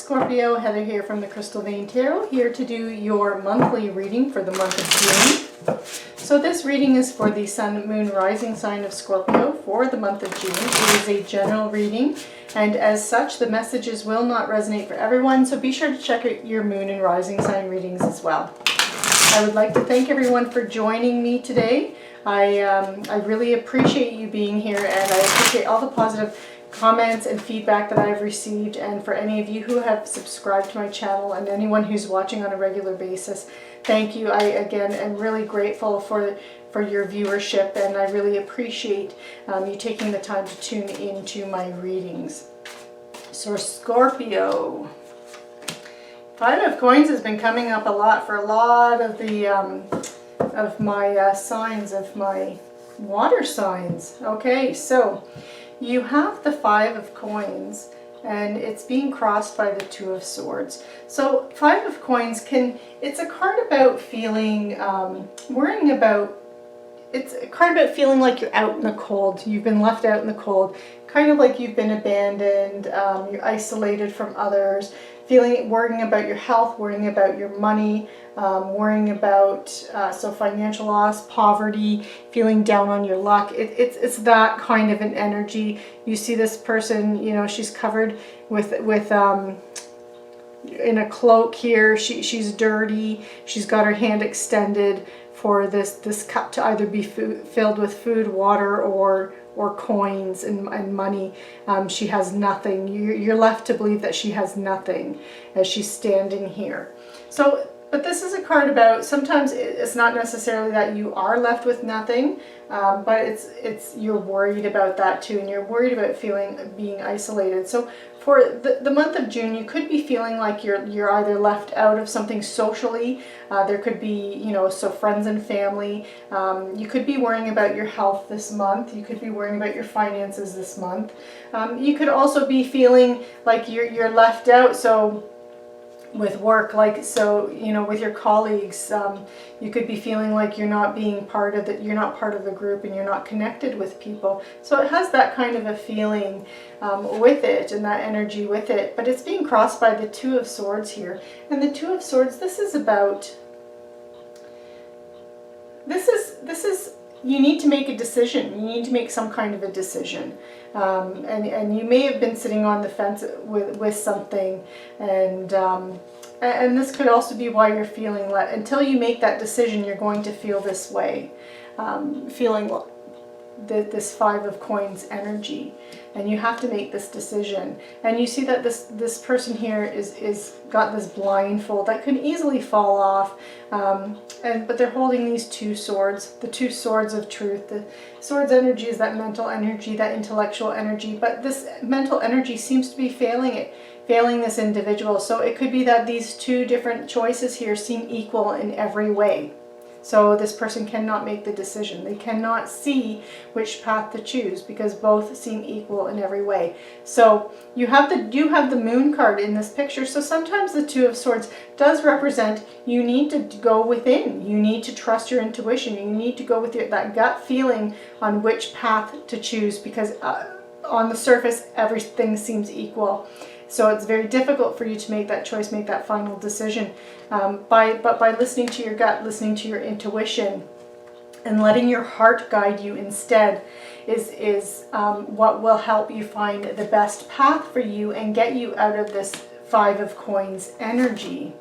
Scorpio, Heather here from the Crystal Vein Tarot, here to do your monthly reading for the month of June. So this reading is for the Sun, Moon, Rising sign of Scorpio for the month of June. It is a general reading, and as such, the messages will not resonate for everyone, so be sure to check out your Moon and Rising sign readings as well. I would like to thank everyone for joining me today. I really appreciate you being here, and I appreciate all the positive comments and feedback that I've received, and for any of you who have subscribed to my channel and anyone who's watching on a regular basis, thank you. I again am really grateful for your viewership, and I really appreciate you taking the time to tune into my readings. So Scorpio, Five of Coins has been coming up a lot for a lot of the of my signs, of my water signs. Okay, so you have the Five of Coins, and it's being crossed by the Two of Swords. So Five of Coins it's a card about feeling, worrying about, it's a card about feeling like you're out in the cold. You've been left out in the cold, kind of like you've been abandoned, you're isolated from others, worrying about your health, worrying about your money, worrying about so financial loss, poverty, feeling down on your luck. It's that kind of an energy. You see this person, you know, she's covered with in a cloak here. She's dirty. She's got her hand extended for this cup to either be filled with food, water, or coins and money. She has nothing. You're left to believe that she has nothing as she's standing here. So, but this is a card about, sometimes it's not necessarily that you are left with nothing, but it's you're worried about that too, and you're worried about being isolated. So for the month of June, you could be feeling like you're either left out of something socially. There could be, you know, so friends and family. You could be worrying about your health this month. You could be worrying about your finances this month. You could also be feeling like you're left out. So with work, like, so, you know, with your colleagues, you could be feeling like you're not being part of you're not part of the group, and you're not connected with people. So it has that kind of a feeling with it, and that energy with it, but it's being crossed by the Two of Swords here. And the Two of Swords, this is you need to make a decision. You need to make some kind of a decision. And you may have been sitting on the fence with something, and this could also be why you're feeling until you make that decision, you're going to feel this way, feeling this Five of Coins energy, and you have to make this decision. And you see that this person here is got this blindfold that could easily fall off, but they're holding these two swords, the two swords of truth. The swords energy is that mental energy, that intellectual energy, but this mental energy seems to be failing this individual. So it could be that these two different choices here seem equal in every way. So this person cannot make the decision. They cannot see which path to choose because both seem equal in every way. So you have the Moon card in this picture. So sometimes the Two of Swords does represent you need to go within. You need to trust your intuition. You need to go with that gut feeling on which path to choose, because on the surface everything seems equal. So it's very difficult for you to make that choice, make that final decision. But by listening to your gut, listening to your intuition, and letting your heart guide you instead is what will help you find the best path for you and get you out of this Five of Coins energy.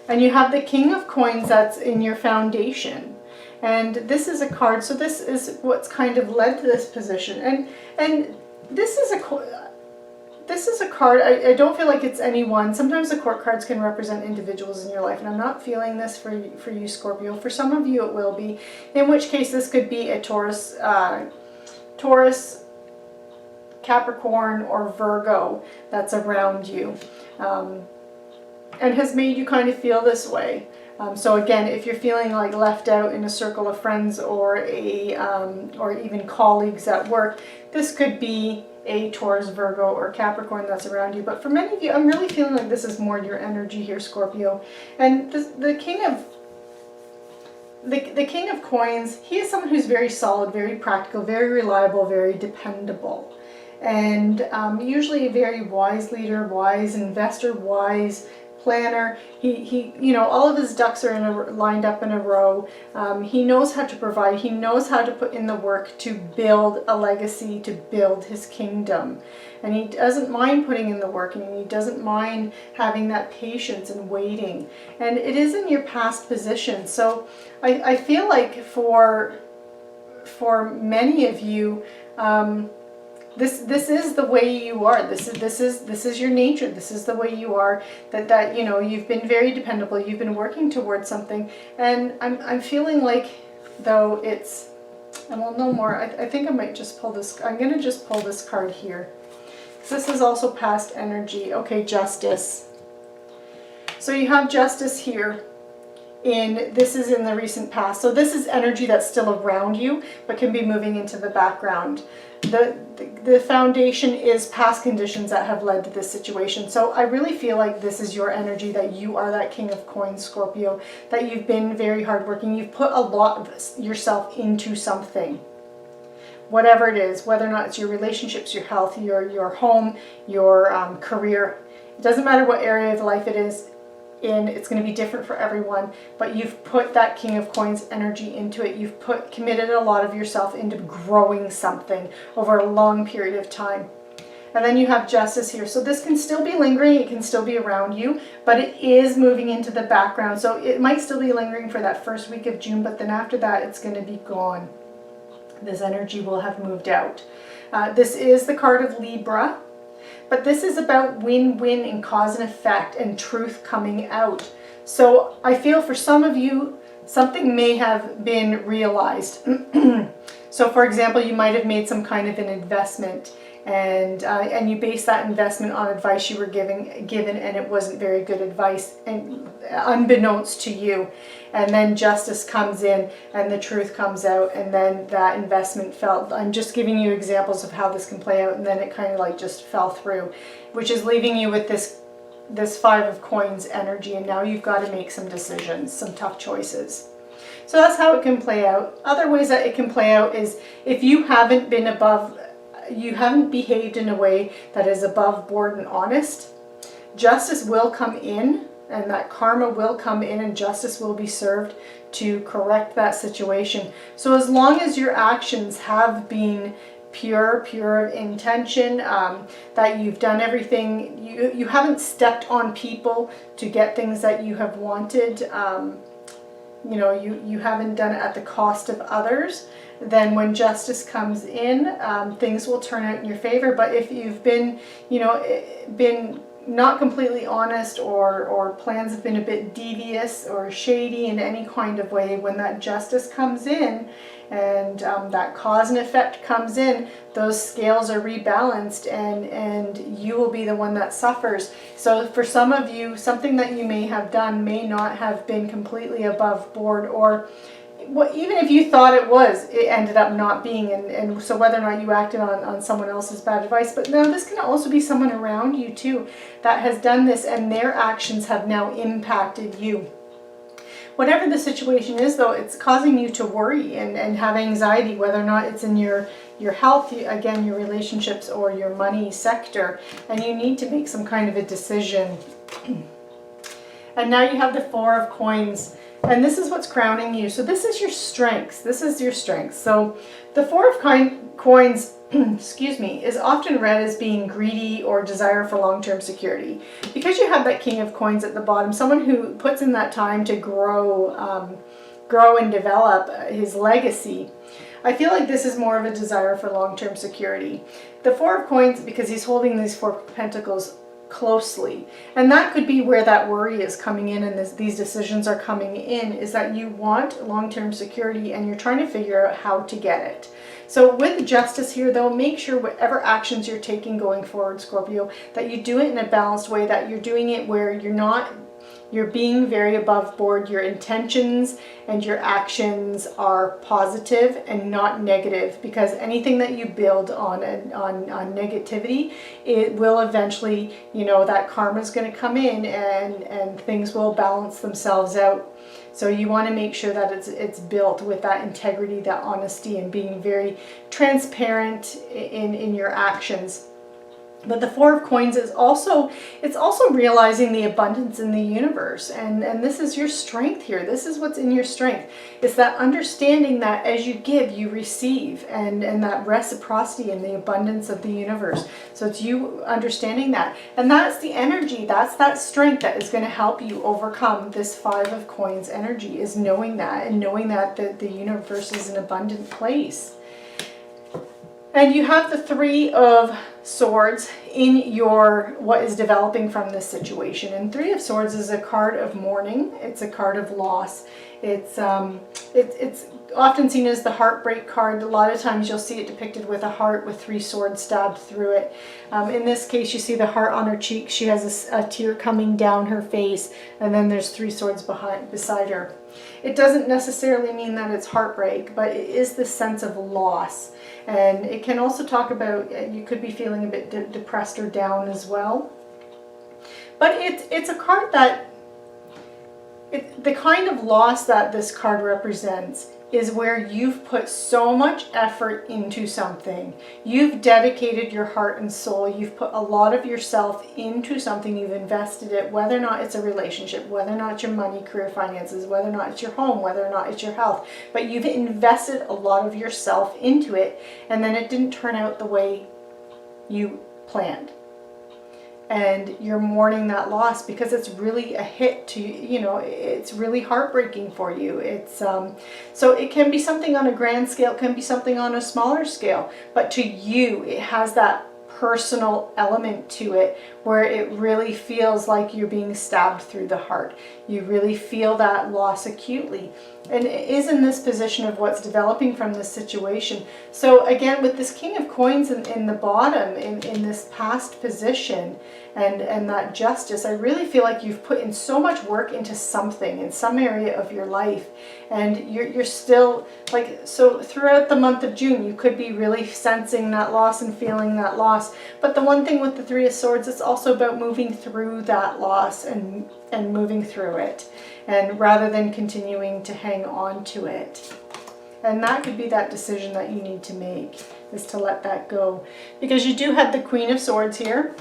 And you have the King of Coins that's in your foundation. And this is a card, so this is what's kind of led to this position. And this is a card, I don't feel like it's anyone. Sometimes the court cards can represent individuals in your life, and I'm not feeling this for you, Scorpio. For some of you it will be, in which case this could be a Taurus, Capricorn, or Virgo that's around you, and has made you kind of feel this way. So again, if you're feeling like left out in a circle of friends or even colleagues at work, this could be a Taurus, Virgo, or Capricorn that's around you. But for many of you, I'm really feeling like this is more your energy here, Scorpio. And the King of Coins, he is someone who's very solid, very practical, very reliable, very dependable. and usually a very wise leader, wise investor, wise planner. He you know, all of his ducks are lined up in a row. He knows how to provide. He knows how to put in the work to build a legacy, to build his kingdom. And he doesn't mind putting in the work, and he doesn't mind having that patience and waiting. And it is in your past position. So I feel like for many of you, this is the way you are. This is your nature. This is the way you are. That you know, you've been very dependable. You've been working towards something, and I'm feeling like, though it's, and we'll know more. I think I might just pull this. I'm gonna just pull this card here. This is also past energy. Okay, justice. So you have justice here. This is in the recent past. So this is energy that's still around you, but can be moving into the background. The foundation is past conditions that have led to this situation. So I really feel like this is your energy, that you are that King of Coins, Scorpio, that you've been very hardworking. You've put a lot of yourself into something. Whatever it is, whether or not it's your relationships, your health, your home, your career. It doesn't matter what area of life it is in, it's going to be different for everyone, but you've put that King of Coins energy into it. You've committed a lot of yourself into growing something over a long period of time. And then you have justice here. So this can still be lingering, it can still be around you, but it is moving into the background. So it might still be lingering for that first week of June, but then after that, it's going to be gone. This energy will have moved out. This is the card of Libra, but this is about win-win and cause and effect and truth coming out. So I feel for some of you, something may have been realized. So for example, you might have made some kind of an investment, and you base that investment on advice you were given, and it wasn't very good advice, and unbeknownst to you. And then justice comes in and the truth comes out, and then that investment fell. I'm just giving you examples of how this can play out, and then it kind of like just fell through, which is leaving you with this Five of Coins energy, and now you've got to make some decisions, some tough choices. So that's how it can play out. Other ways that it can play out is if you haven't behaved in a way that is above board and honest, justice will come in, and that karma will come in, and justice will be served to correct that situation. So as long as your actions have been pure of intention, that you've done everything, you haven't stepped on people to get things that you have wanted, you know, you haven't done it at the cost of others, then when justice comes in, things will turn out in your favor. But if you've been, you know, been not completely honest, or plans have been a bit devious or shady in any kind of way, when that justice comes in and that cause and effect comes in, those scales are rebalanced, and you will be the one that suffers. So for some of you, something that you may have done may not have been completely above board, or even if you thought it was, it ended up not being, and so whether or not you acted on someone else's bad advice. But now this can also be someone around you too that has done this, and their actions have now impacted you. Whatever the situation is, though, it's causing you to worry and have anxiety, whether or not it's in your health, again, your relationships, or your money sector, and you need to make some kind of a decision. And now you have the Four of Coins. And this is what's crowning you. So this is your strengths. This is your strengths. So the Four of Coins, excuse me, is often read as being greedy or desire for long-term security. Because you have that King of Coins at the bottom, someone who puts in that time to grow and develop his legacy, I feel like this is more of a desire for long-term security. The Four of Coins, because he's holding these Four of Pentacles closely, and that could be where that worry is coming in, and these decisions are coming in, is that you want long-term security and you're trying to figure out how to get it. So with justice here, though, make sure whatever actions you're taking going forward, Scorpio, that you do it in a balanced way, that you're doing it where you're not You're being very above board. Your intentions and your actions are positive and not negative, because anything that you build on negativity, it will eventually, you know, that karma is going to come in, and things will balance themselves out. So you want to make sure that it's built with that integrity, that honesty, and being very transparent in your actions. But the Four of Coins is also, it's also realizing the abundance in the universe. And this is your strength here. This is what's in your strength. It's that understanding that as you give, you receive, and that reciprocity and the abundance of the universe. So it's you understanding that. And that's the energy, that's that strength that is going to help you overcome this Five of Coins energy, is knowing that, and knowing that the universe is an abundant place. And you have the Three of Swords in your, what is developing from this situation. And Three of Swords is a card of mourning. It's a card of loss. It's often seen as the heartbreak card. A lot of times you'll see it depicted with a heart with 3 swords stabbed through it. In this case, you see the heart on her cheek. She has a tear coming down her face, and then there's 3 swords beside her. It doesn't necessarily mean that it's heartbreak, but it is this sense of loss. And it can also talk about, you could be feeling a bit depressed or down as well. But it's a card that, the kind of loss that this card represents is where you've put so much effort into something. You've dedicated your heart and soul. You've put a lot of yourself into something. You've invested it, whether or not it's a relationship, whether or not it's your money, career, finances, whether or not it's your home, whether or not it's your health. But you've invested a lot of yourself into it, and then it didn't turn out the way you planned. And you're mourning that loss because it's really a hit to, you know, it's really heartbreaking for you. It's so it can be something on a grand scale, it can be something on a smaller scale, but to you it has that personal element to it where it really feels like you're being stabbed through the heart. You really feel that loss acutely, and it is in this position of what's developing from this situation. So again, with this King of Coins in the bottom, in this past position, and that justice, I really feel like you've put in so much work into something in some area of your life, and you're still like, so throughout the month of June you could be really sensing that loss and feeling that loss. But the one thing with the Three of Swords, it's also about moving through that loss and moving through it, and rather than continuing to hang on to it. And that could be that decision that you need to make, is to let that go, because you do have the Queen of Swords here.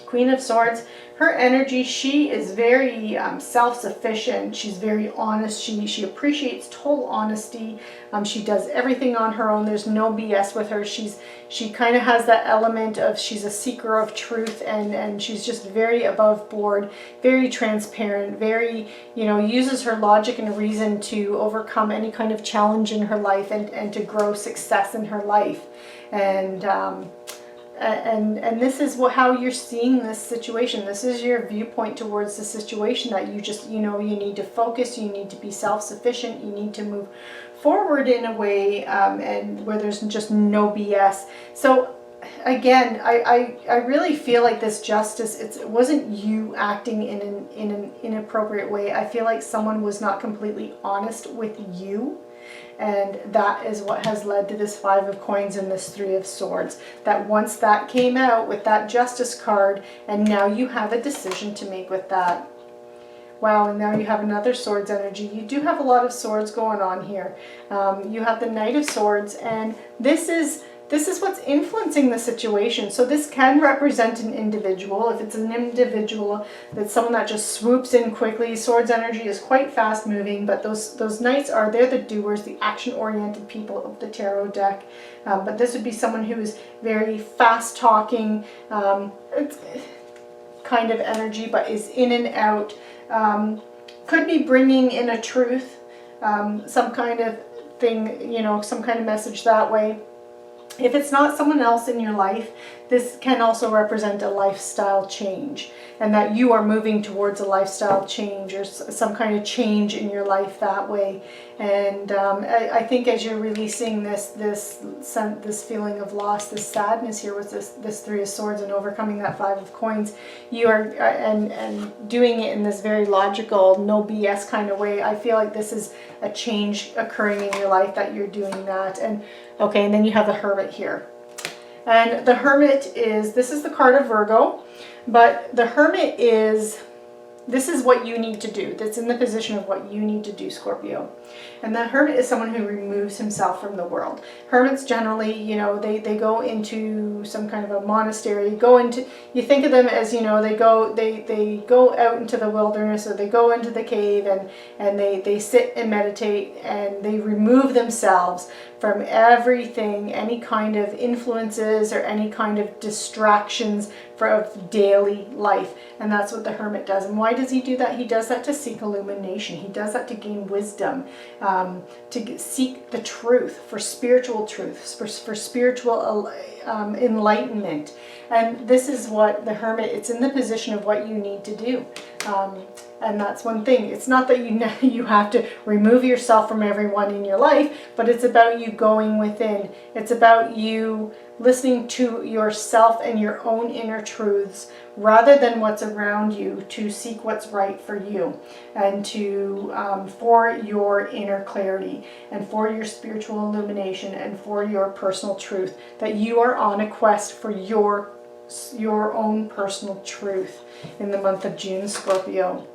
Queen of Swords, her energy, she is very self-sufficient. She's very honest. She appreciates total honesty. She does everything on her own. There's no BS with her. She kind of has that element of, she's a seeker of truth, and she's just very above board, very transparent, very, you know, uses her logic and reason to overcome any kind of challenge in her life, and to grow success in her life. And this is how you're seeing this situation. This is your viewpoint towards the situation, that you just, you know, you need to focus, you need to be self-sufficient, you need to move forward in a way, and where there's just no BS. So again, I really feel like this justice, it wasn't you acting in an inappropriate way. I feel like someone was not completely honest with you. And that is what has led to this Five of Coins and this Three of Swords. That once that came out with that Justice card, and now you have a decision to make with that. Wow, and now you have another Swords energy. You do have a lot of swords going on here. You have the Knight of Swords, and this is what's influencing the situation. So this can represent an individual. If it's an individual, that's someone that just swoops in quickly. Swords energy is quite fast moving, but those knights they're the doers, the action-oriented people of the tarot deck. But this would be someone who is very fast talking, it's kind of energy, but is in and out. Could be bringing in a truth, some kind of thing, you know, some kind of message that way. If it's not someone else in your life, this can also represent a lifestyle change, and that you are moving towards a lifestyle change or some kind of change in your life that way. And I think as you're releasing this feeling of loss, this sadness here with this Three of Swords and overcoming that Five of Coins, you are and doing it in this very logical, no BS kind of way. I feel like this is a change occurring in your life that you're doing that. And okay, and then you have the Hermit here. And the Hermit this is the card of Virgo, but the Hermit this is what you need to do. That's in the position of what you need to do, Scorpio. And the Hermit is someone who removes himself from the world. Hermits generally, you know, they go into some kind of a monastery. You think of them as, you know, they go out into the wilderness, or they go into the cave, and they sit and meditate, and they remove themselves from everything, any kind of influences or any kind of distractions of daily life. And that's what the Hermit does. And why does he do that? He does that to seek illumination. He does that to gain wisdom, to seek the truth, for spiritual truth, for spiritual enlightenment. And this is what the Hermit, it's in the position of what you need to do. And that's one thing. It's not that you have to remove yourself from everyone in your life, but it's about you going within. It's about you listening to yourself and your own inner truths rather than what's around you, to seek what's right for you, and to for your inner clarity and for your spiritual illumination and for your personal truth. That you are on a quest for your own personal truth in the month of June, Scorpio.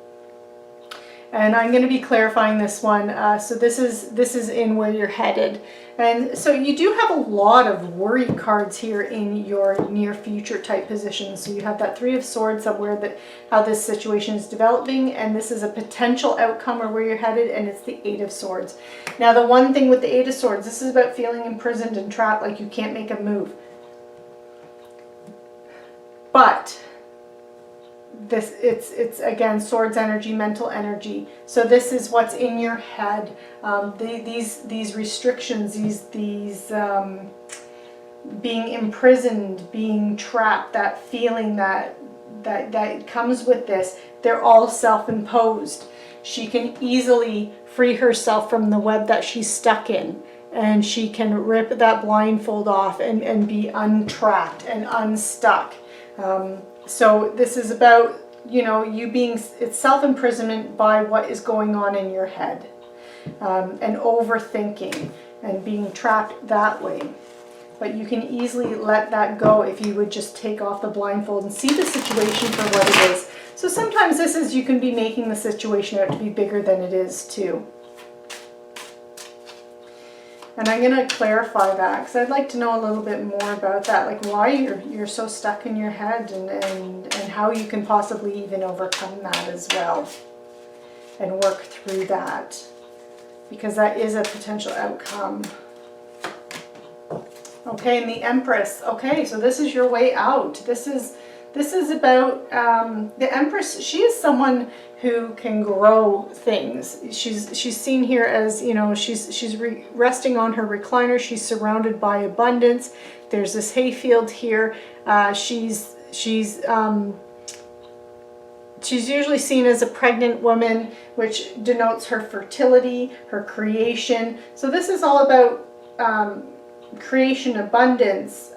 And I'm going to be clarifying this one. So this is in where you're headed. And so you do have a lot of worry cards here in your near future type position. So you have that Three of Swords somewhere, how this situation is developing, and this is a potential outcome or where you're headed, and it's the Eight of Swords. Now the one thing with the Eight of Swords, this is about feeling imprisoned and trapped, like you can't make a move. But it's again swords energy, mental energy. So this is what's in your head. These restrictions, these being imprisoned, being trapped, that feeling that comes with this, they're all self-imposed. She can easily free herself from the web that she's stuck in, and she can rip that blindfold off and be untrapped and unstuck. So this is about, you know, it's self-imprisonment by what is going on in your head, and overthinking and being trapped that way. But you can easily let that go if you would just take off the blindfold and see the situation for what it is. So sometimes you can be making the situation out to be bigger than it is too. And I'm going to clarify that, because I'd like to know a little bit more about that, like why you're so stuck in your head, and how you can possibly even overcome that as well and work through that, because that is a potential outcome. Okay, and the Empress. Okay, so this is your way out. This is about the Empress. She is someone who can grow things. She's seen here as, you know, she's resting on her recliner. She's surrounded by abundance. There's this hayfield here. She's usually seen as a pregnant woman, which denotes her fertility, her creation. So this is all about creation, abundance,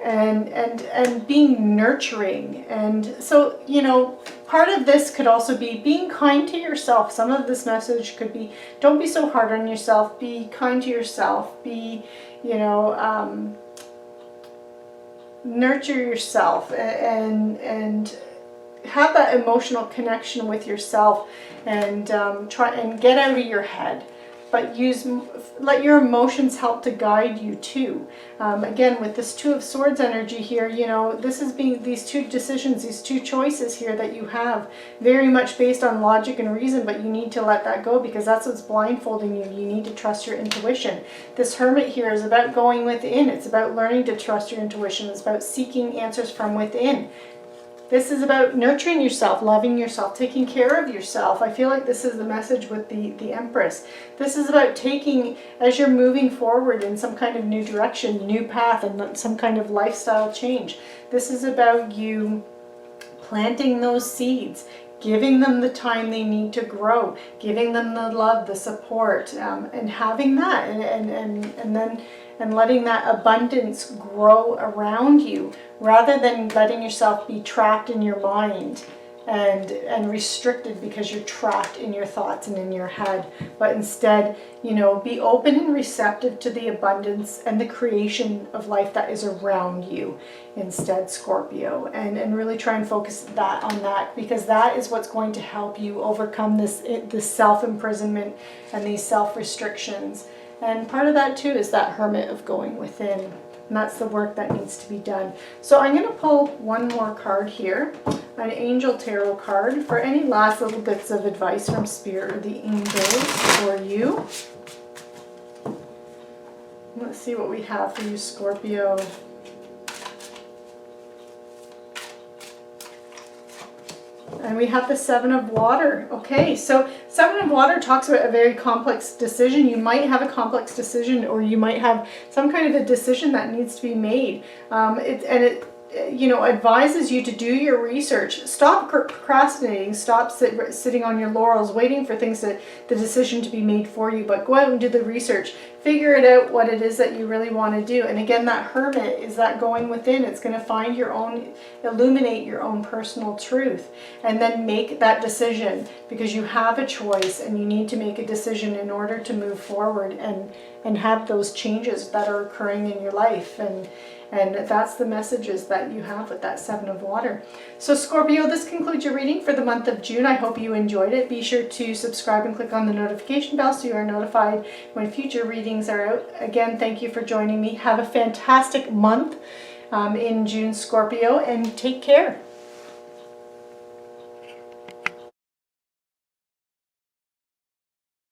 and being nurturing. And so, you know, part of this could also be being kind to yourself. Some of this message could be, don't be so hard on yourself, be kind to yourself, be, you know, nurture yourself, and have that emotional connection with yourself, and try and get out of your head. But let your emotions help to guide you too. Again, with this Two of Swords energy here, you know, this is being these two decisions, these two choices here that you have, very much based on logic and reason, but you need to let that go, because that's what's blindfolding you. You need to trust your intuition. This Hermit here is about going within. It's about learning to trust your intuition. It's about seeking answers from within. This is about nurturing yourself, loving yourself, taking care of yourself. I feel like this is the message with the Empress. This is about taking, as you're moving forward in some kind of new direction, new path, and some kind of lifestyle change. This is about you planting those seeds, giving them the time they need to grow, giving them the love, the support, and having that, and letting that abundance grow around you, rather than letting yourself be trapped in your mind and restricted because you're trapped in your thoughts and in your head. But instead, you know, be open and receptive to the abundance and the creation of life that is around you instead, Scorpio, and really try and focus that on that, because that is what's going to help you overcome this self-imprisonment and these self-restrictions. And part of that too is that hermit of going within. And that's the work that needs to be done. So I'm going to pull one more card here, an angel tarot card, for any last little bits of advice from Spirit or the angels for you. Let's see what we have for you, Scorpio. And we have the Seven of Water. Okay, so Seven of Water talks about a very complex decision. You might have a complex decision, or you might have some kind of a decision that needs to be made. It you know, advises you to do your research. Stop procrastinating. Stop sitting on your laurels waiting for the decision to be made for you, but go out and do the research. Figure it out what it is that you really want to do. And again, that hermit is that going within. It's going to find your own, illuminate your own personal truth, and then make that decision, because you have a choice and you need to make a decision in order to move forward and have those changes that are occurring in your life. And that's the messages that you have with that Seven of Water. So Scorpio, this concludes your reading for the month of June. I hope you enjoyed it. Be sure to subscribe and click on the notification bell so you are notified when future readings are out. Again, thank you for joining me. Have a fantastic month in June, Scorpio, and take care.